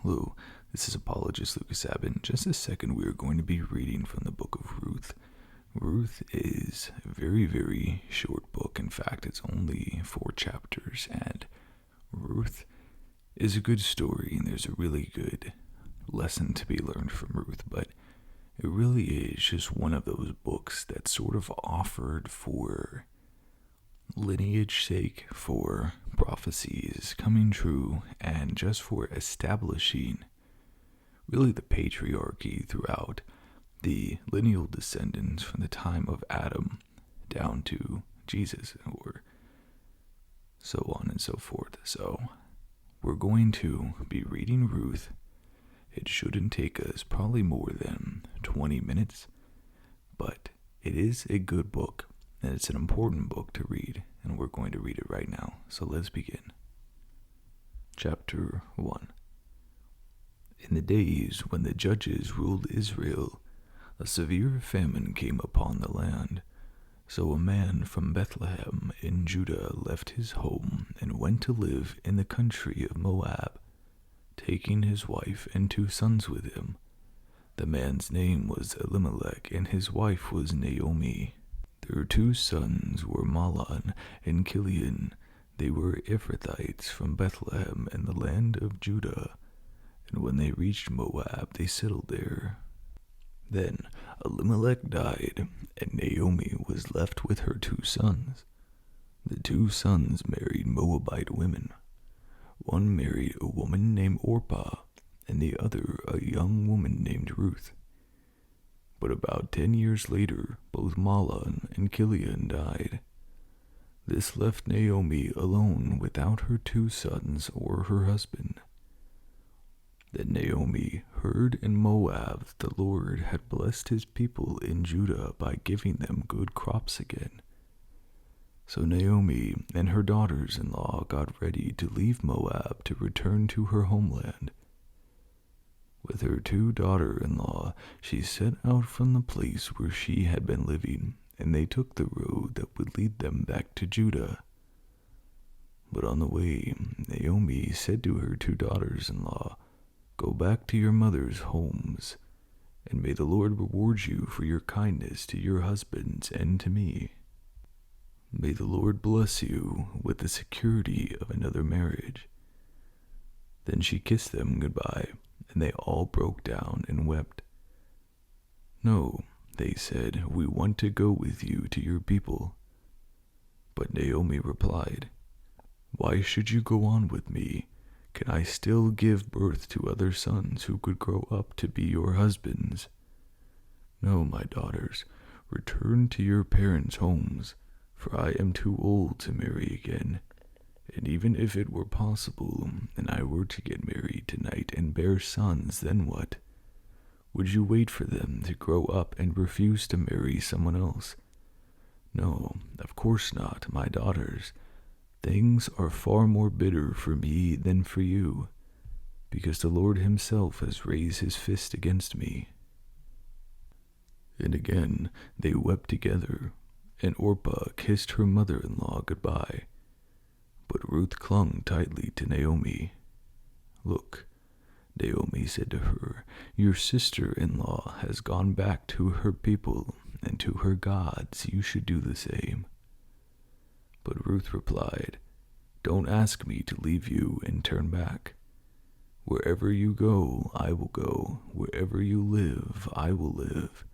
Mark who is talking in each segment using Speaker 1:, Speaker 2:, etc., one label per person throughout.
Speaker 1: Hello, this is Apologist Lucas Abbott. In just a second, we are going to be reading from the book of Ruth. Ruth is a very, very short book. In fact, it's only 4 chapters, and Ruth is a good story, and there's a really good lesson to be learned from Ruth, but it really is just one of those books that's sort of offered for lineage sake, for prophecies coming true, and just for establishing really the patriarchy throughout the lineal descendants from the time of Adam down to Jesus, or so on and so forth. So we're going to be reading Ruth. It shouldn't take us probably more than 20 minutes, but it is a good book, and it's an important book to read, and we're going to read it right now. So let's begin. Chapter 1. In the days when the judges ruled Israel, a severe famine came upon the land. So a man from Bethlehem in Judah left his home and went to live in the country of Moab, taking his wife and 2 sons with him. The man's name was Elimelech, and his wife was Naomi. Their 2 sons were Mahlon and Chilion. They were Ephrathites from Bethlehem in the land of Judah, and when they reached Moab, they settled there. Then Elimelech died, and Naomi was left with her 2 sons. The 2 sons married Moabite women. One married a woman named Orpah, and the other a young woman named Ruth. But about 10 years later, both Mahlon and Chilion died. This left Naomi alone without her 2 sons or her husband. Then Naomi heard in Moab that the Lord had blessed his people in Judah by giving them good crops again. So Naomi and her daughters-in-law got ready to leave Moab to return to her homeland. With her 2 daughters-in-law, she set out from the place where she had been living, and they took the road that would lead them back to Judah. But on the way, Naomi said to her 2 daughters-in-law, "Go back to your mother's homes, and may the Lord reward you for your kindness to your husbands and to me. May the Lord bless you with the security of another marriage." Then she kissed them goodbye, and they all broke down and wept. "No," they said, "we want to go with you to your people." But Naomi replied, "Why should you go on with me? Can I still give birth to other sons who could grow up to be your husbands? No, my daughters, return to your parents' homes, for I am too old to marry again. And even if it were possible, and I were to get married tonight and bear sons, then what? Would you wait for them to grow up and refuse to marry someone else? No, of course not, my daughters. Things are far more bitter for me than for you, because the Lord himself has raised his fist against me." And again they wept together, and Orpah kissed her mother-in-law goodbye. But Ruth clung tightly to Naomi. "Look," Naomi said to her, "your sister-in-law has gone back to her people and to her gods. You should do the same." But Ruth replied, "Don't ask me to leave you and turn back. Wherever you go, I will go. Wherever you live, I will live.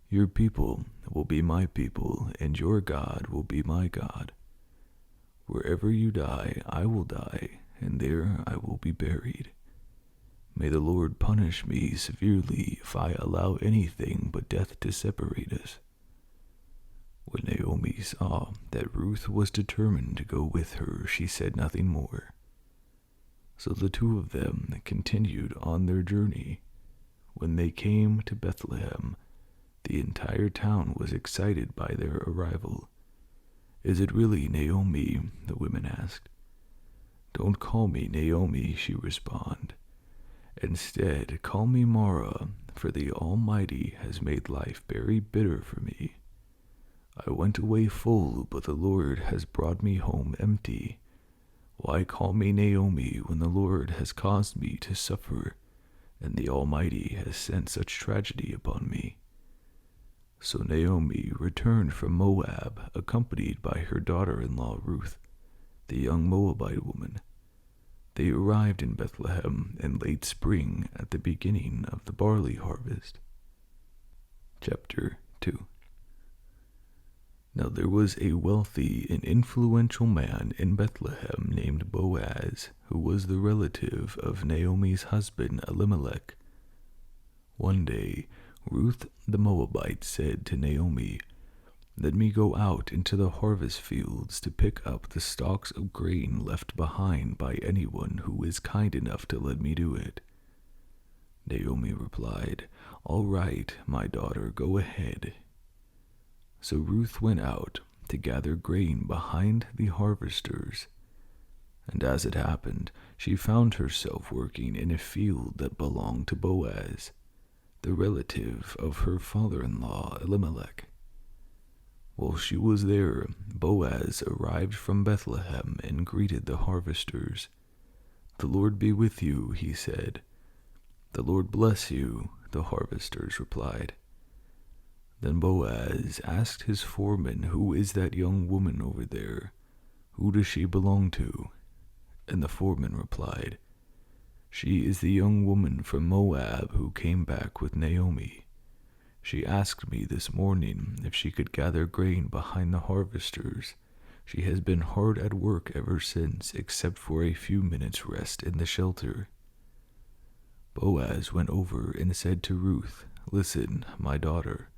Speaker 1: Your people will be my people, and your God will be my God. Wherever you die, I will die, and there I will be buried. May the Lord punish me severely if I allow anything but death to separate us." When Naomi saw that Ruth was determined to go with her, she said nothing more. So the 2 of them continued on their journey. When they came to Bethlehem, the entire town was excited by their arrival. "Is it really Naomi?" the women asked. "Don't call me Naomi," she responded. "Instead, call me Mara, for the Almighty has made life very bitter for me. I went away full, but the Lord has brought me home empty. Why call me Naomi when the Lord has caused me to suffer, and the Almighty has sent such tragedy upon me?" So Naomi returned from Moab, accompanied by her daughter-in-law Ruth, the young Moabite woman. They arrived in Bethlehem in late spring at the beginning of the barley harvest. Chapter 2. Now there was a wealthy and influential man in Bethlehem named Boaz, who was the relative of Naomi's husband Elimelech. One day, Ruth the Moabite said to Naomi, "Let me go out into the harvest fields to pick up the stalks of grain left behind by anyone who is kind enough to let me do it." Naomi replied, "All right, my daughter, go ahead." So Ruth went out to gather grain behind the harvesters. And as it happened, she found herself working in a field that belonged to Boaz, the relative of her father-in-law Elimelech. While she was there, Boaz arrived from Bethlehem and greeted the harvesters. "The Lord be with you," he said. "The Lord bless you," the harvesters replied. Then Boaz asked his foreman, "Who is that young woman over there? Who does she belong to?" And the foreman replied, "She is the young woman from Moab who came back with Naomi. She asked me this morning if she could gather grain behind the harvesters. She has been hard at work ever since, except for a few minutes' rest in the shelter." Boaz went over and said to Ruth, "Listen, my daughter.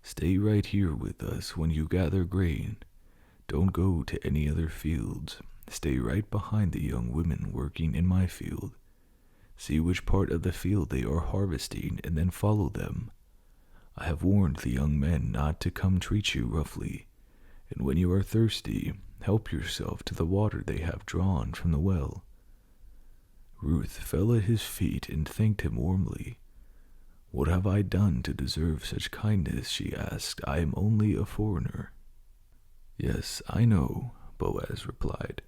Speaker 1: Stay right here with us when you gather grain. Don't go to any other fields. Stay right behind the young women working in my field. See which part of the field they are harvesting and then follow them. I have warned the young men not to come treat you roughly, and when you are thirsty, help yourself to the water they have drawn from the well." Ruth fell at his feet and thanked him warmly. "What have I done to deserve such kindness?" she asked. "I am only a foreigner." "Yes, I know," Boaz replied,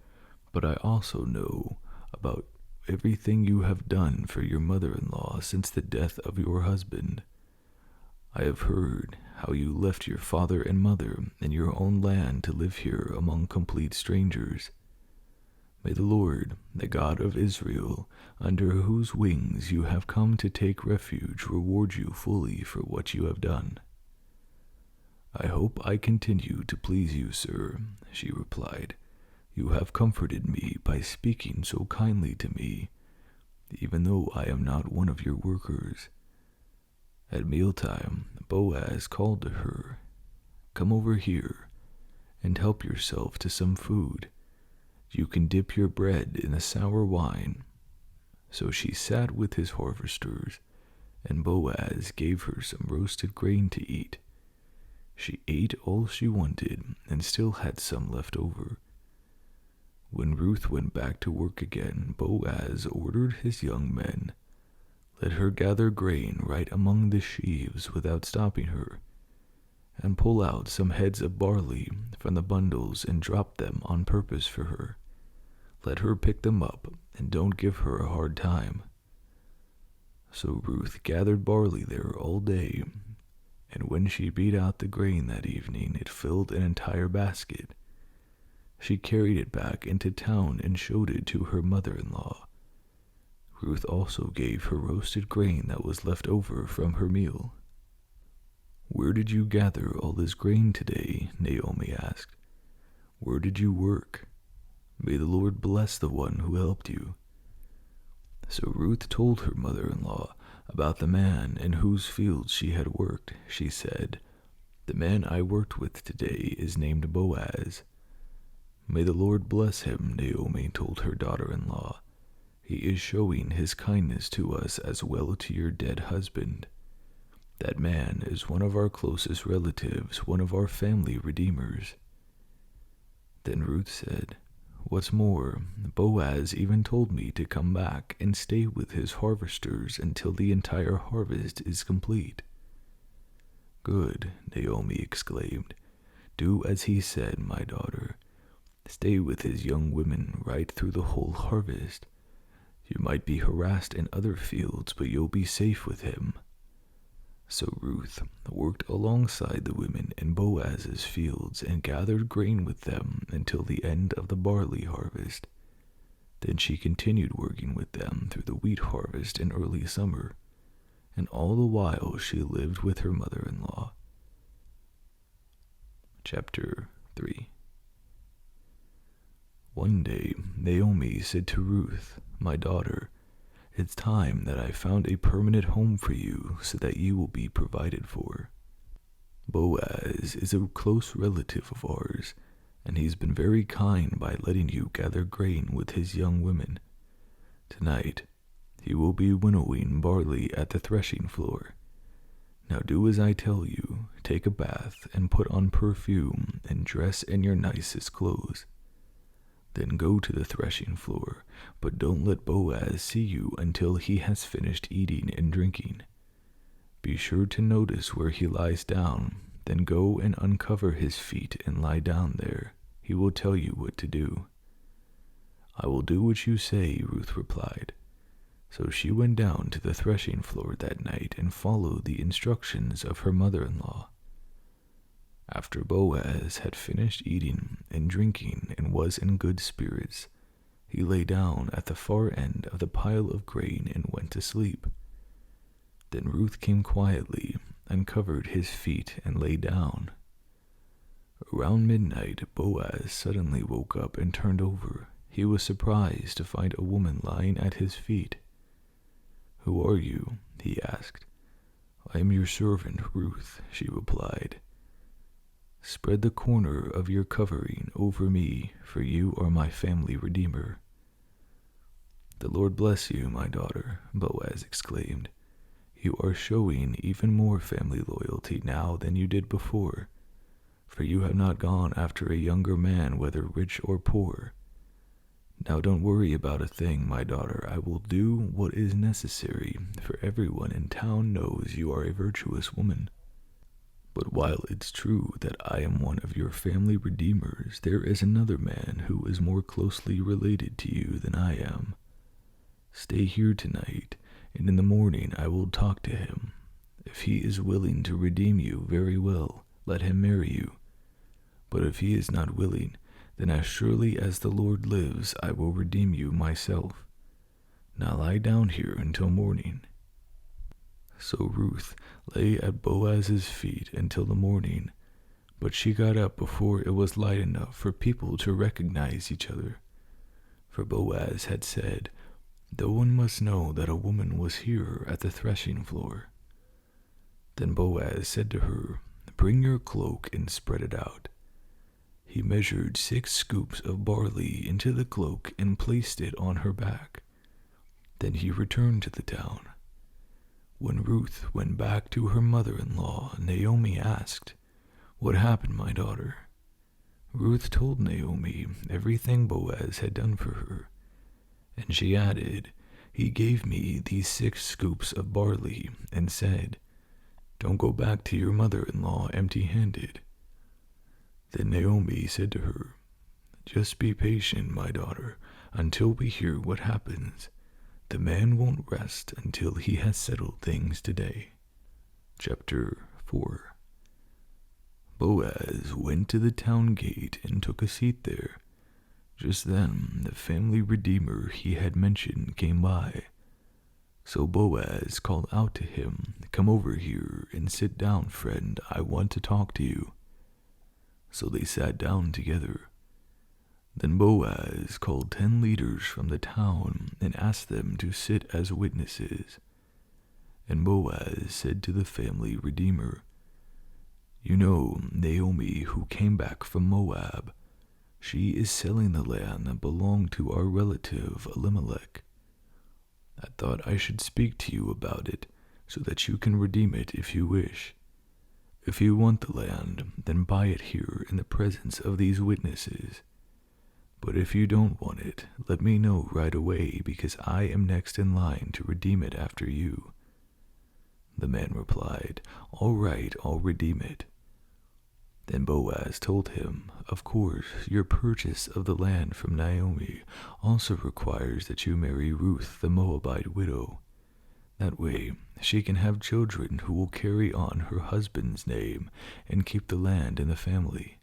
Speaker 1: "but I also know about everything you have done for your mother-in-law since the death of your husband. I have heard how you left your father and mother and your own land to live here among complete strangers. May the Lord, the God of Israel, under whose wings you have come to take refuge, reward you fully for what you have done." "I hope I continue to please you, sir," she replied. "You have comforted me by speaking so kindly to me, even though I am not one of your workers." At mealtime, Boaz called to her, "Come over here and help yourself to some food. You can dip your bread in the sour wine." So she sat with his harvesters, and Boaz gave her some roasted grain to eat. She ate all she wanted and still had some left over. When Ruth went back to work again, Boaz ordered his young men, "Let her gather grain right among the sheaves without stopping her, and pull out some heads of barley from the bundles and drop them on purpose for her. Let her pick them up, and don't give her a hard time." So Ruth gathered barley there all day, and when she beat out the grain that evening, it filled an entire basket. She carried it back into town and showed it to her mother-in-law. Ruth also gave her roasted grain that was left over from her meal. "Where did you gather all this grain today?" Naomi asked. "Where did you work? May the Lord bless the one who helped you." So Ruth told her mother-in-law about the man in whose fields she had worked. She said, "The man I worked with today is named Boaz." "May the Lord bless him," Naomi told her daughter-in-law. "He is showing his kindness to us as well to your dead husband. That man is one of our closest relatives, one of our family redeemers." Then Ruth said, "What's more, Boaz even told me to come back and stay with his harvesters until the entire harvest is complete." "Good," Naomi exclaimed. "Do as he said, my daughter. Stay with his young women right through the whole harvest. You might be harassed in other fields, but you'll be safe with him." So Ruth worked alongside the women in Boaz's fields and gathered grain with them until the end of the barley harvest. Then she continued working with them through the wheat harvest in early summer, and all the while she lived with her mother-in-law. Chapter 3. One day Naomi said to Ruth, "My daughter, it's time that I found a permanent home for you so that you will be provided for. Boaz is a close relative of ours, and he's been very kind by letting you gather grain with his young women. Tonight, he will be winnowing barley at the threshing floor. Now do as I tell you, take a bath and put on perfume and dress in your nicest clothes. Then go to the threshing floor, but don't let Boaz see you until he has finished eating and drinking. Be sure to notice where he lies down, then go and uncover his feet and lie down there. He will tell you what to do." "I will do what you say," Ruth replied. So she went down to the threshing floor that night and followed the instructions of her mother-in-law. After Boaz had finished eating and drinking and was in good spirits, he lay down at the far end of the pile of grain and went to sleep. Then Ruth came quietly, uncovered his feet, and lay down. Around midnight, Boaz suddenly woke up and turned over. He was surprised to find a woman lying at his feet. "Who are you?" he asked. "I am your servant, Ruth," she replied. "Spread the corner of your covering over me, for you are my family redeemer." "The Lord bless you, my daughter," Boaz exclaimed. "You are showing even more family loyalty now than you did before, for you have not gone after a younger man, whether rich or poor. Now don't worry about a thing, my daughter. I will do what is necessary, for everyone in town knows you are a virtuous woman. But while it's true that I am one of your family redeemers, there is another man who is more closely related to you than I am. Stay here tonight, and in the morning I will talk to him. If he is willing to redeem you, very well, let him marry you. But if he is not willing, then as surely as the Lord lives, I will redeem you myself. Now lie down here until morning." So Ruth lay at Boaz's feet until the morning, but she got up before it was light enough for people to recognize each other. For Boaz had said, "No one must know that a woman was here at the threshing floor." Then Boaz said to her, "Bring your cloak and spread it out." He measured 6 scoops of barley into the cloak and placed it on her back. Then he returned to the town. When Ruth went back to her mother-in-law, Naomi asked, "What happened, my daughter?" Ruth told Naomi everything Boaz had done for her, and she added, "He gave me these 6 scoops of barley and said, 'Don't go back to your mother-in-law empty-handed.'" Then Naomi said to her, "Just be patient, my daughter, until we hear what happens. The man won't rest until he has settled things today." Chapter 4. Boaz went to the town gate and took a seat there. Just then, the family redeemer he had mentioned came by. So Boaz called out to him, "Come over here and sit down, friend. I want to talk to you." So they sat down together. Then Boaz called 10 leaders from the town and asked them to sit as witnesses. And Boaz said to the family redeemer, "You know Naomi, who came back from Moab. She is selling the land that belonged to our relative Elimelech. I thought I should speak to you about it so that you can redeem it if you wish. If you want the land, then buy it here in the presence of these witnesses. But if you don't want it, let me know right away, because I am next in line to redeem it after you." The man replied, "All right, I'll redeem it." Then Boaz told him, "Of course, your purchase of the land from Naomi also requires that you marry Ruth, the Moabite widow. That way, she can have children who will carry on her husband's name and keep the land in the family."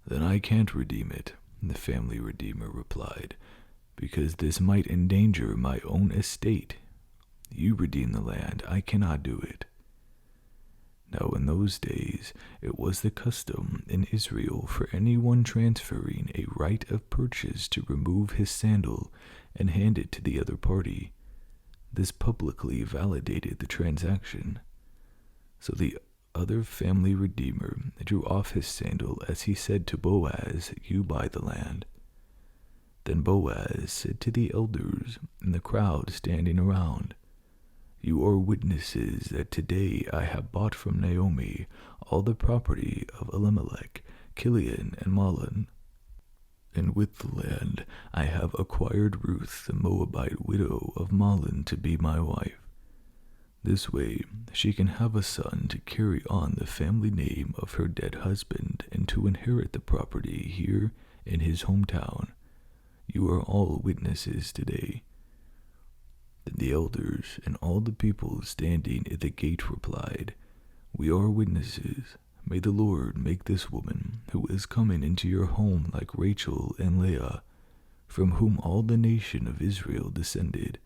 Speaker 1: "Then I can't redeem it," the family redeemer replied, "because this might endanger my own estate. You redeem the land, I cannot do it." Now in those days, it was the custom in Israel for anyone transferring a right of purchase to remove his sandal and hand it to the other party. This publicly validated the transaction. So the other family redeemer drew off his sandal as he said to Boaz, "You buy the land." Then Boaz said to the elders and the crowd standing around, "You are witnesses that today I have bought from Naomi all the property of Elimelech, Kilion, and Mahlon. And with the land I have acquired Ruth, the Moabite widow of Mahlon, to be my wife. This way she can have a son to carry on the family name of her dead husband and to inherit the property here in his hometown. You are all witnesses today." Then the elders and all the people standing at the gate replied, "We are witnesses. May the Lord make this woman, who is coming into your home like Rachel and Leah, from whom all the nation of Israel descended.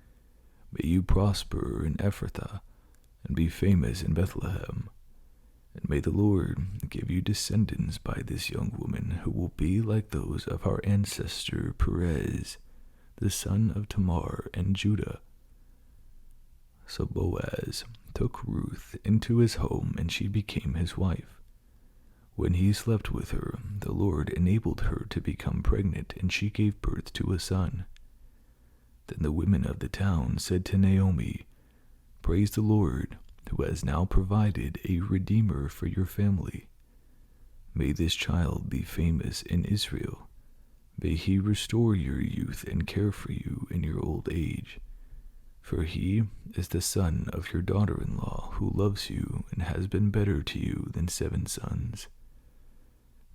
Speaker 1: May you prosper in Ephrathah and be famous in Bethlehem. And may the Lord give you descendants by this young woman who will be like those of our ancestor Perez, the son of Tamar and Judah." So Boaz took Ruth into his home, and she became his wife. When he slept with her, the Lord enabled her to become pregnant, and she gave birth to a son. Then the women of the town said to Naomi, "Praise the Lord, who has now provided a redeemer for your family. May this child be famous in Israel. May he restore your youth and care for you in your old age. For he is the son of your daughter-in-law, who loves you and has been better to you than 7 sons."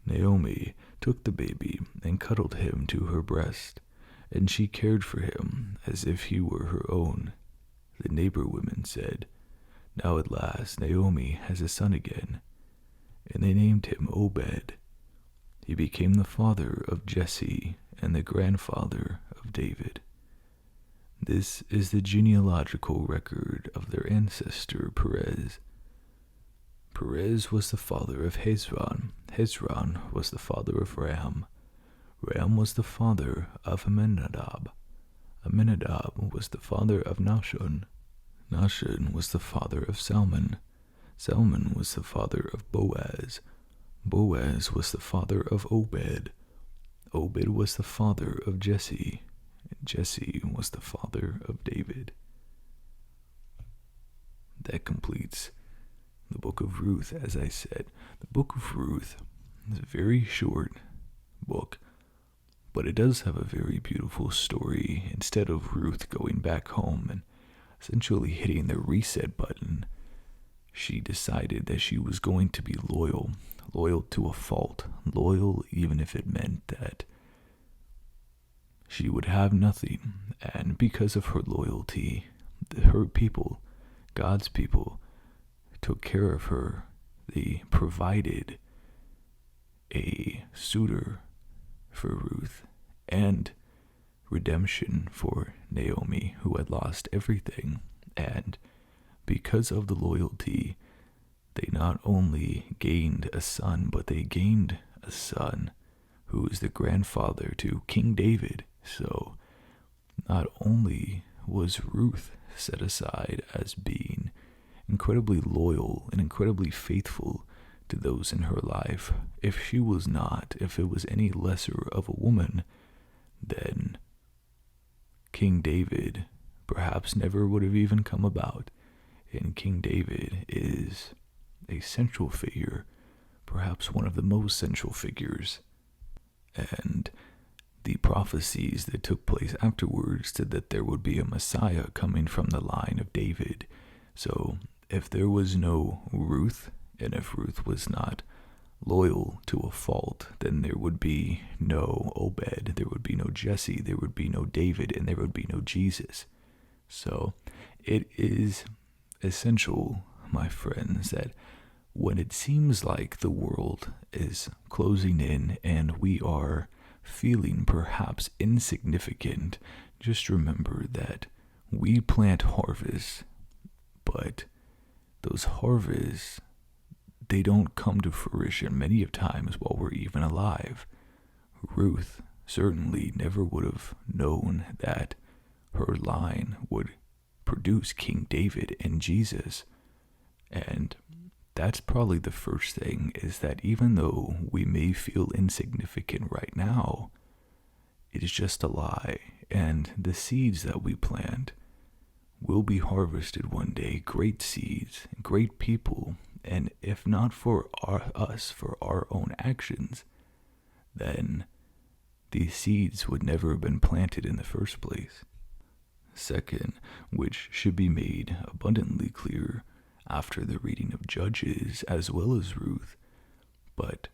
Speaker 1: Naomi took the baby and cuddled him to her breast, and she cared for him as if he were her own. The neighbor women said, "Now at last Naomi has a son again," and they named him Obed. He became the father of Jesse and the grandfather of David. This is the genealogical record of their ancestor Perez. Perez was the father of Hezron. Hezron was the father of Ram. Ram was the father of Amminadab. Amminadab was the father of Nahshon. Nahshon was the father of Salmon. Salmon was the father of Boaz. Boaz was the father of Obed. Obed was the father of Jesse. Jesse was the father of David. That completes the book of Ruth. As I said, the book of Ruth is a very short book, but it does have a very beautiful story. Instead of Ruth going back home and essentially hitting the reset button, she decided that she was going to be loyal to a fault, loyal even if it meant that she would have nothing. And because of her loyalty, her people, God's people, took care of her. They provided a suitor for Ruth and redemption for Naomi, who had lost everything. And because of the loyalty, they not only gained a son, but they gained a son who is the grandfather to King David. So not only was Ruth set aside as being incredibly loyal and incredibly faithful to those in her life, if she was not, if it was any lesser of a woman, then King David perhaps never would have even come about. And King David is a central figure, perhaps one of the most central figures. And the prophecies that took place afterwards said that there would be a Messiah coming from the line of David. So if there was no Ruth, and if Ruth was not loyal to a fault, then there would be no Obed, there would be no Jesse, there would be no David, and there would be no Jesus. So it is essential, my friends, that when it seems like the world is closing in and we are feeling perhaps insignificant, just remember that we plant harvests, but those harvests, they don't come to fruition many of times while we're even alive. Ruth certainly never would have known that her line would produce King David and Jesus. And that's probably the first thing, is that even though we may feel insignificant right now, it is just a lie. And the seeds that we plant will be harvested one day, great seeds, great people. And if not for us, for our own actions, then these seeds would never have been planted in the first place. Second, which should be made abundantly clear after the reading of Judges as well as Ruth, but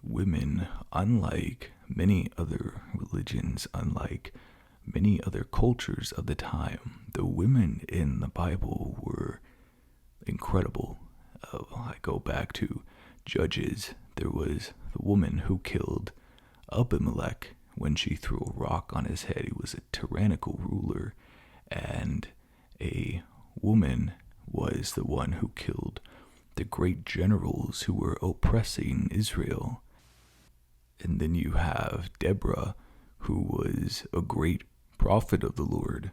Speaker 1: women, unlike many other religions, unlike many other cultures of the time, the women in the Bible were incredible. I go back to Judges. There was the woman who killed Abimelech when she threw a rock on his head. He was a tyrannical ruler. And a woman was the one who killed the great generals who were oppressing Israel. And then you have Deborah, who was a great prophet of the Lord,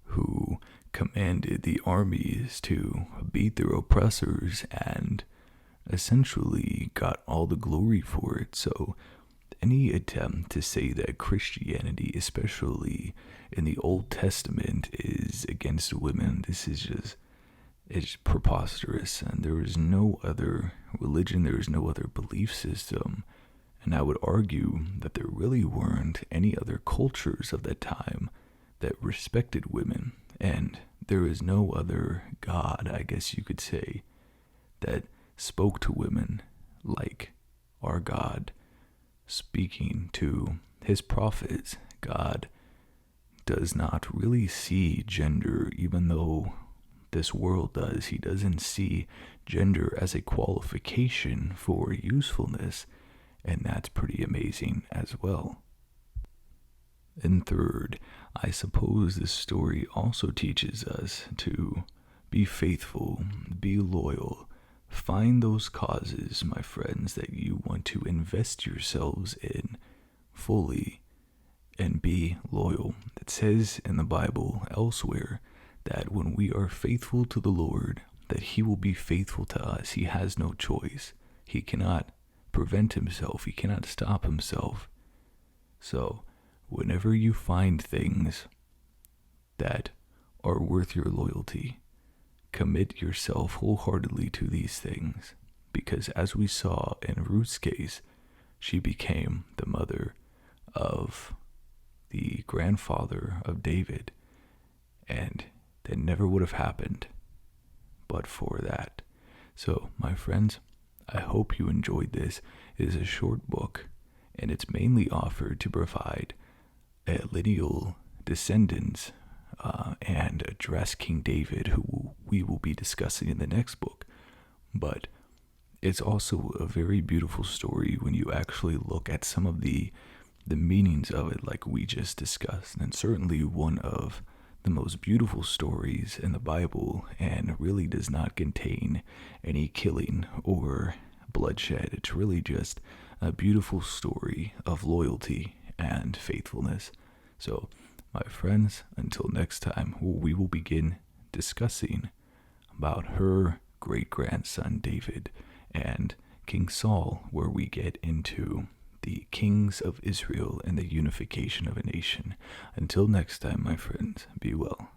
Speaker 1: who commanded the armies to beat their oppressors and essentially got all the glory for it. So any attempt to say that Christianity, especially in the Old Testament, is against women, it's preposterous. And there is no other religion, there is no other belief system. And I would argue that there really weren't any other cultures of that time that respected women. And there is no other God, I guess you could say, that spoke to women like our God speaking to his prophets. God does not really see gender, even though this world does. He doesn't see gender as a qualification for usefulness, and that's pretty amazing as well. And third, I suppose this story also teaches us to be faithful, be loyal, find those causes, my friends, that you want to invest yourselves in fully, and be loyal. It says in the Bible elsewhere that when we are faithful to the Lord, that he will be faithful to us. He has no choice. He cannot prevent himself. He cannot stop himself. So, whenever you find things that are worth your loyalty, commit yourself wholeheartedly to these things, because as we saw in Ruth's case, she became the mother of the grandfather of David, and that never would have happened but for that. So, my friends, I hope you enjoyed this. It is a short book, and it's mainly offered to provide a lineal descendants and address King David, who we will be discussing in the next book. But it's also a very beautiful story when you actually look at some of the meanings of it, like we just discussed, and certainly one of the most beautiful stories in the Bible, and really does not contain any killing or bloodshed. It's really just a beautiful story of loyalty and faithfulness. So, my friends, until next time, we will begin discussing about her great-grandson David and King Saul, where we get into the kings of Israel and the unification of a nation. Until next time, my friends, be well.